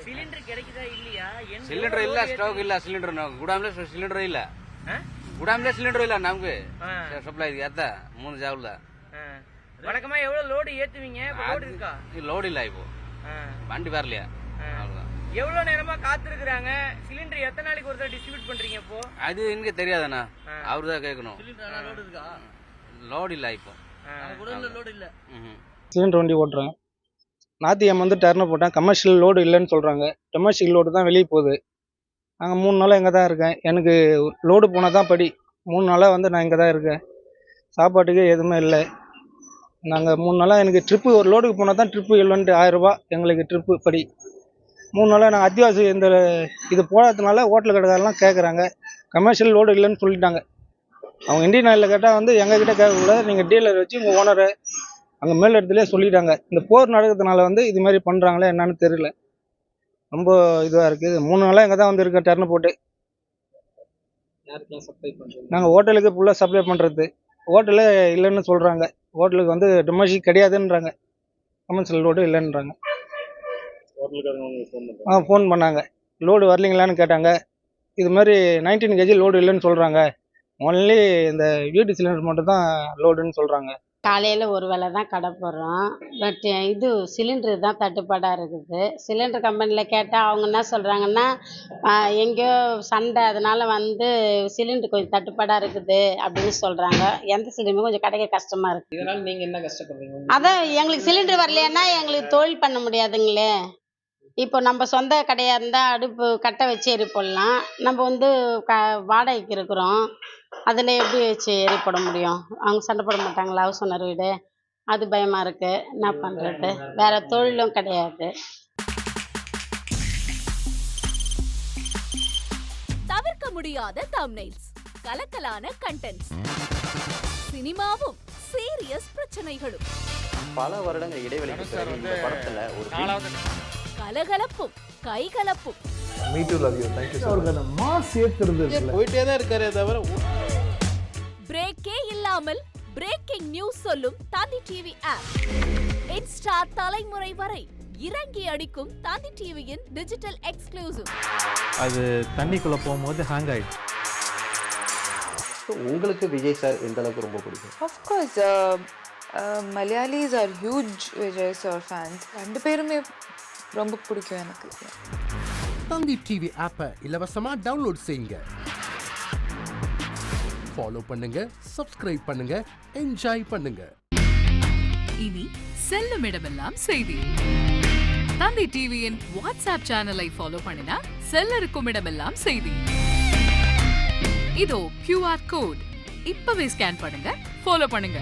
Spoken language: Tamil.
சிலிண்டர் கிடைக்குதா இல்லையா? ಸಿಲಿಂಡರ್ ಇಲ್ಲ, ಸ್ಟಾಕ್ ಇಲ್ಲ, ಸಿಲಿಂಡರ್ ಗುಡಾಮ್ಲೆ ಸಿಲಿಂಡರ್ ಇಲ್ಲ, ಗುಡಾಮ್ಲೆ ಸಿಲಿಂಡರ್ ಇಲ್ಲ ನಮ್ಗೆ ಸಪ್ಲೈ ಇದೆ ಅತ್ತ 3 ಜಾವಲ್ದ. வழக்கமா எவ்வளவு லோடு ஏத்துவீங்க? லோடு இருக்கா? லோடு இல்ல இப்போ, வண்டி வரலையா. எவ்வளவு நேரமா காத்திருக்காங்க? சிலிண்டர் எத்தனை நாளைக்கு ஒரு தடவை டிஸ்ட்ரிபியூட் பண்றீங்க இப்போ? அது எனக்கு தெரியாதண்ணா, அவர்தான் கேட்கணும். லோடு இருக்கா? லோடு இல்ல இப்போ, லோடு இல்ல. சிலிண்டர் வண்டி ஓட்டுறேன். நாத்தியம் வந்து டர்னை போட்டேன். கமர்ஷியல் லோடு இல்லைன்னு சொல்கிறாங்க. டொமஸ்டிக் லோடு தான் வெளியே போகுது. நாங்கள் 3 நாளாக இங்கே தான் இருக்கேன். எனக்கு லோடு போனால் தான் படி. 3 நாளாக வந்து நான் இங்கே தான் இருக்கேன். சாப்பாட்டுக்கு எதுவுமே இல்லை. நாங்கள் 3 நாளாக எனக்கு ட்ரிப்பு, ஒரு லோடுக்கு போனால் தான் ட்ரிப்பு இல்லைன்ட்டு 1000 ரூபா எங்களுக்கு ட்ரிப்பு படி. 3 நாளாக நாங்கள் அத்தியாவசி இந்த இது போடாததுனால ஹோட்டல் கடைக்காரெல்லாம் கேட்குறாங்க. கமர்ஷியல் லோடு இல்லைன்னு சொல்லிட்டாங்க. அவங்க இந்தியன் ஆயிலில் கேட்டால் வந்து எங்ககிட்ட கேட்கக்கூடாது, நீங்கள் டீலர் வச்சு உங்கள் ஓனரை அங்கே மேல் இடத்துலேயே சொல்லிட்டாங்க. இந்த போர் நடக்கிறதுனால வந்து இது மாதிரி பண்ணுறாங்களே என்னன்னு தெரியல. ரொம்ப இதுவாக இருக்குது. 3 நாளாக இங்கே தான் வந்து இருக்க டர்னு போட்டு. நாங்கள் ஹோட்டலுக்கு ஃபுல்லாக சப்ளை பண்ணுறது. ஹோட்டலே இல்லைன்னு சொல்கிறாங்க. ஹோட்டலுக்கு வந்து டொமஸ்டிக் கிடையாதுன்றாங்க, கமர்ஷியல் லோடு இல்லைன்றாங்க. ஃபோன் பண்ணாங்க, லோடு வரலீங்களான்னு கேட்டாங்க. இது மாதிரி 19 kg லோடு இல்லைன்னு சொல்கிறாங்க. ஒன்லி இந்த வீட்டு சிலிண்டர் மட்டும் தான் லோடுன்னு சொல்கிறாங்க. காலையில் ஒரு வேளை தான் கடை போடுறோம். பட் இது சிலிண்டர் தான் தட்டுப்பாடாக இருக்குது. சிலிண்டர் கம்பெனியில் கேட்டால் அவங்க என்ன சொல்கிறாங்கன்னா, எங்கேயோ சண்டை, அதனால் வந்து சிலிண்டர் கொஞ்சம் தட்டுப்பாடாக இருக்குது அப்படின்னு சொல்கிறாங்க. எந்த சிலிண்டருமே கொஞ்சம் கிடைக்க கஷ்டமாக இருக்குது. இதனால் நீங்கள் என்ன கஷ்டப்படுறீங்க? அதான் எங்களுக்கு சிலிண்டர் வரலைன்னா எங்களுக்கு தொழில் பண்ண முடியாதுங்களே. இப்போ நம்ம சொந்த கடையாக இருந்தால் அடுப்பு கட்டை வச்சு எரி போடலாம். நம்ம வந்து வாடகைக்கு இருக்கிறோம், அதில் எப்படி வச்சு எரி போட முடியும்? அவங்க சண்டை போட மாட்டாங்களா ஹவுஸ் ஓனர் வீடு? அது பயமாக இருக்குது. என்ன பண்ணுறது? வேறு தொழிலும் கிடையாது. தவிர்க்க முடியாத தம்ப்நெயில்ஸ், கலக்கலான கண்டென்ட்ஸ், சினிமாவும் சீரியஸ் பிரச்சனைகளும், பல வருடங்கள் இடைவெளிக்கு பிறகு இந்த படத்துல ஒரு கலகலப்பும் கைகலப்பும். Me too, love you. Thank you so much. Mass ஏத்துறது போயிட்டே தான் இருக்காரே தவிர பிரேக்கே இல்லாமல் பிரேக்கிங் நியூஸ் சொல்லும் தந்தி டிவி ஆப். இன்ஸ்டா தலைமுறை வரை இறங்கி அடிக்கும் தந்தி டிவியின் டிஜிட்டல் எக்ஸ்க்ளூசிவ். அது தண்ணிக்குள்ள போகும்போது ஹேங் ஆயிடுச்சு. உங்களுக்கு விஜய் சார் எந்த அளவுக்கு ரொம்ப பிடிக்கும்? Of course, Malayalis are huge Vijay sir fans. ரெண்டு பேருமே ரொம்ப பிடிக்கும் எனக்கு. தந்தி டிவி ஆப்பை இலவசமா டவுன்லோட் செய்யுங்க, ஃபாலோ பண்ணுங்க, சப்ஸ்கிரைப் பண்ணுங்க, என்ஜாய் பண்ணுங்க. இனி செல்லும் இடமெல்லாம் செய்தி. தந்தி டிவியின் வாட்ஸ்அப் சேனலை ஃபாலோ பண்ணினா செல்ல இருக்கும் இடமெல்லாம் செய்தி. இதோ QR கோட், இப்பவே ஸ்கேன் பண்ணுங்க, ஃபாலோ பண்ணுங்க.